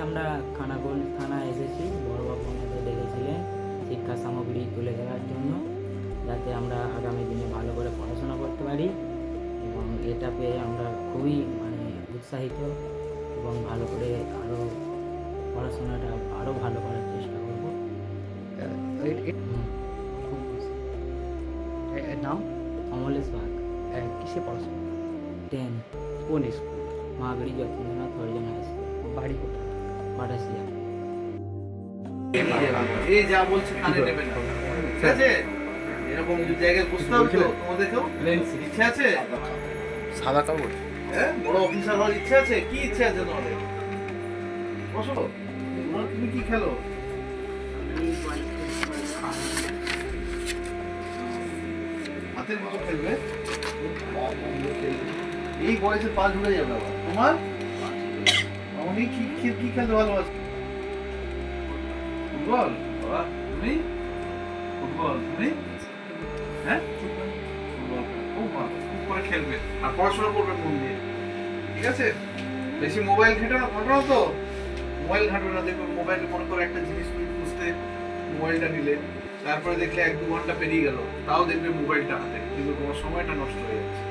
আমরা খানাকুল থানায় এসেছি। বড়বাবু আমাদের ডেকেছিলেন শিক্ষা সামগ্রী তুলে দেওয়ার জন্য, যাতে আমরা আগামী দিনে ভালো করে পড়াশোনা করতে পারি, এবং এটা পেয়ে আমরা খুবই উৎসাহিত এবং ভালো করে আরও পড়াশোনাটা আরও ভালো করার চেষ্টা করব। খুব খুশি। নাম? অমলেশ বাগ, কিসে পড়াশোনা? 10, কোন school? Magri Jatindranath Harijan high school, বাড়ি কোথায়? পাটাশিয়া। এই যা বলছে কানে নেবেন না, ঠিক আছে? এরকম জায়গায় বসতে হবে তো তোমাদেরকেও? ইচ্ছা আছে? সাদা কাগজ? হ্যাঁ, বড় অফিসার হওয়ার ইচ্ছা আছে? কি ইচ্ছা আছে তোমাদের? বসো। তুমি কি খেলো? হাতের মতো খেলবে? এই বয়সে পা ঝুলে যাবে আবার। তোমার অনেক কি খেলতে ভালোবাসো? ফুটবল? বাবা, তুমি? ফুটবল, তুমি? হ্যাঁ, ফুটবল খুব ভালো, খুব করে খেলবে আর পড়াশোনা করবে মন দিয়ে, ঠিক আছে? বেশি মোবাইল ঘেঁটো না, ঘটো না তো। মোবাইল ঘাঁটো না, দেখো মোবাইলে মনে করো একটা জিনিস তুমি খুঁজতে মোবাইলটা নিলে, তারপরে দেখলে 1-2 ঘন্টা পেরিয়ে গেল, তাও দেখবে মোবাইলটা হাতে, কিন্তু তোমার সময়টা নষ্ট হয়ে যাচ্ছে।